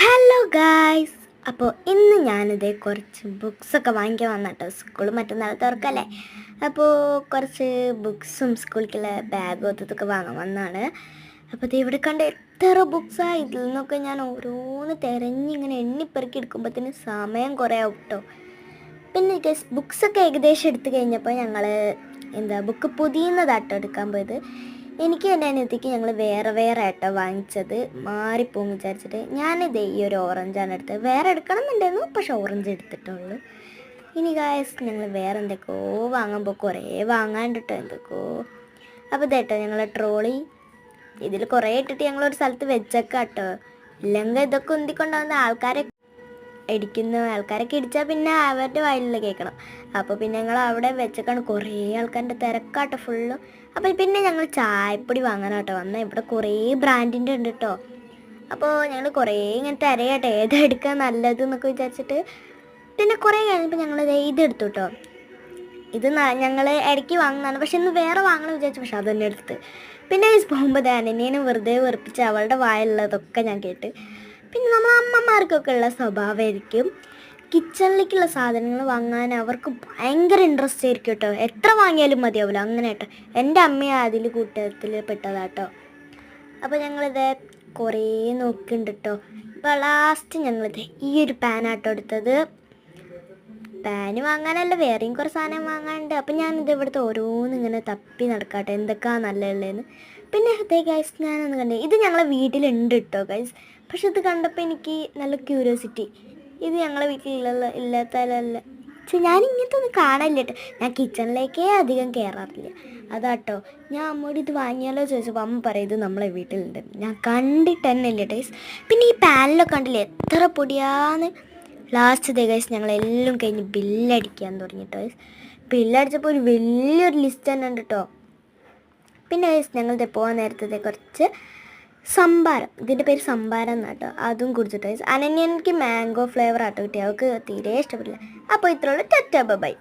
Hello guys, അപ്പോൾ ഇന്ന് ഞാനിതേ കുറച്ച് ബുക്സൊക്കെ വാങ്ങിക്കാൻ വന്ന കേട്ടോ. സ്കൂൾ മറ്റന്നാൾ തുറക്കല്ലേ, അപ്പോൾ കുറച്ച് ബുക്സും സ്കൂളിലേക്കുള്ള ബാഗും അതൊക്കെ വാങ്ങാൻ വന്നതാണ്. അപ്പോൾ ഇത് ഇവിടെ കണ്ട എത്ര ബുക്സാണ്. ഇതിൽ നിന്നൊക്കെ ഞാൻ ഓരോന്ന് തിരഞ്ഞിങ്ങനെ എണ്ണിപ്പെറുക്കി എടുക്കുമ്പോഴത്തേന് സമയം കുറേ ആവും കേട്ടോ. പിന്നെ ബുക്സൊക്കെ ഏകദേശം എടുത്തു കഴിഞ്ഞപ്പോൾ ഞങ്ങൾ ബുക്ക് പുതിയതാട്ടോ എടുക്കാൻ പോയത്. എനിക്ക് എൻ്റെ അനിയത്തിക്ക് ഞങ്ങൾ വേറെ വേറെ ആയിട്ടോ വാങ്ങിച്ചത്, മാറിപ്പോകും വിചാരിച്ചിട്ട് ഞാനിതേ ഈ ഒരു ഓറഞ്ചാണ് എടുത്തത്. വേറെ എടുക്കണം എന്നുണ്ടായിരുന്നു, പക്ഷെ ഓറഞ്ച് എടുത്തിട്ടുള്ളൂ. ഇനി ഗായ്സ് ഞങ്ങൾ വേറെ എന്തൊക്കെയോ വാങ്ങുമ്പോൾ കുറേ വാങ്ങാണ്ട് കേട്ടോ എന്തൊക്കെയോ. അപ്പോൾ ഇതേട്ടോ ഞങ്ങളെ ട്രോളി ഇതിൽ കുറേ ഇട്ടിട്ട് ഞങ്ങളൊരു സ്ഥലത്ത് വെച്ചേക്കാം കേട്ടോ. ഇല്ലെങ്കിൽ ഇതൊക്കെ ഉന്തിക്കൊണ്ടാകുന്ന ആൾക്കാരൊക്കെ ഇടിച്ചാൽ പിന്നെ അവരുടെ വായിലുള്ള കേൾക്കണം. അപ്പോൾ പിന്നെ ഞങ്ങൾ അവിടെ വെച്ചേക്കാണ്. കുറേ ആൾക്കാരുടെ തിരക്കാട്ടോ ഫുള്ളും. അപ്പോൾ പിന്നെ ഞങ്ങൾ ചായപ്പൊടി വാങ്ങാനാട്ടോ വന്നാൽ. ഇവിടെ കുറേ ബ്രാൻഡിൻ്റെ ഉണ്ട് കേട്ടോ. അപ്പോൾ ഞങ്ങൾ കുറേ ഇങ്ങനെ തിരയാട്ടോ ഏതാ എടുക്കാൻ നല്ലത് എന്നൊക്കെ വിചാരിച്ചിട്ട്. പിന്നെ കുറേ കഴിഞ്ഞപ്പോൾ ഞങ്ങൾ ഇതെടുത്തു കേട്ടോ. ഇത് ഞങ്ങൾ ഇടയ്ക്ക് വാങ്ങുന്നതാണ്, പക്ഷെ ഇന്ന് വേറെ വാങ്ങണം വിചാരിച്ചു, പക്ഷെ അത് തന്നെ എടുത്ത്. പിന്നെ പോകുമ്പോൾ അനന്യനെ വെറുതെ വെറുപ്പിച്ച് അവളുടെ വായുള്ളതൊക്കെ ഞാൻ കേട്ട്. പിന്നെ നമ്മൾ അമ്മമാർക്കൊക്കെ ഉള്ള സ്വഭാവമായിരിക്കും കിച്ചണിലേക്കുള്ള സാധനങ്ങൾ വാങ്ങാൻ അവർക്ക് ഭയങ്കര ഇൻട്രസ്റ്റ് ആയിരിക്കും കേട്ടോ. എത്ര വാങ്ങിയാലും മതിയാവില്ല അങ്ങനെ കേട്ടോ. എൻ്റെ അമ്മ അതിൽ കൂട്ടത്തിൽ പെട്ടതാട്ടോ. അപ്പോൾ ഞങ്ങളിത് കുറേ നോക്കുന്നുണ്ട് കേട്ടോ. അപ്പോൾ ലാസ്റ്റ് ഞങ്ങളിത് ഈ ഒരു പാനാട്ടോ എടുത്തത്. പാന് വാങ്ങാനല്ല, വേറെയും കുറേ സാധനം വാങ്ങാനുണ്ട്. അപ്പം ഞാനിത് ഇവിടുത്തെ ഓരോന്നിങ്ങനെ തപ്പി നടക്കാട്ടെ എന്തൊക്കെയാണ് നല്ലതുള്ളതെന്ന്. പിന്നെ അതേ ഗൈസ് ഞാനൊന്ന് കണ്ടേ, ഇത് ഞങ്ങളെ വീട്ടിലുണ്ട് കേട്ടോ ഗൈസ്. പക്ഷെ ഇത് കണ്ടപ്പോൾ എനിക്ക് നല്ല ക്യൂരിയോസിറ്റി. ഇത് ഞങ്ങളെ ഇല്ലാത്തല്ല. പക്ഷെ ഞാൻ ഇങ്ങനത്തെ ഒന്നും കാണാനില്ല കേട്ടോ. ഞാൻ കിച്ചണിലേക്കേ അധികം കയറാറില്ല. അതാട്ടോ ഞാൻ അമ്മോട് ഇത് വാങ്ങിയാലോ ചോദിച്ചപ്പോൾ അമ്മ പറയും ഇത് നമ്മളെ വീട്ടിലുണ്ട്. ഞാൻ കണ്ടിട്ട് തന്നെ ഇല്ല ഗൈസ്. പിന്നെ ഈ പാനിലൊക്കെ കണ്ടില്ലേ എത്ര പൊടിയാന്ന്. ലാസ്റ്റ് ഗൈസ് ഞങ്ങളെല്ലാം കഴിഞ്ഞ് ബില്ലടിക്കാൻ തുടങ്ങിട്ടോ ഗൈസ്. ബില്ലടിച്ചപ്പോൾ ഒരു വലിയൊരു ലിസ്റ്റ് തന്നെ ഉണ്ട് കേട്ടോ. പിന്നെ ഗൈസ് ഞങ്ങളുടെ പോകാൻ നേരത്തെ കുറച്ച് സംഭാരം, ഇതിൻ്റെ പേര് സംഭാരം എന്നാട്ടോ, അതും കുടിച്ചിട്ടോ ഗൈസ്. അനന്യക്ക് മാംഗോ ഫ്ലേവർ ആട്ടോ കിട്ടി, അവൾക്ക് തീരെ ഇഷ്ടപ്പെട്ടില്ല. അപ്പോൾ ഇത്രയുള്ള ടാറ്റാ ബൈ.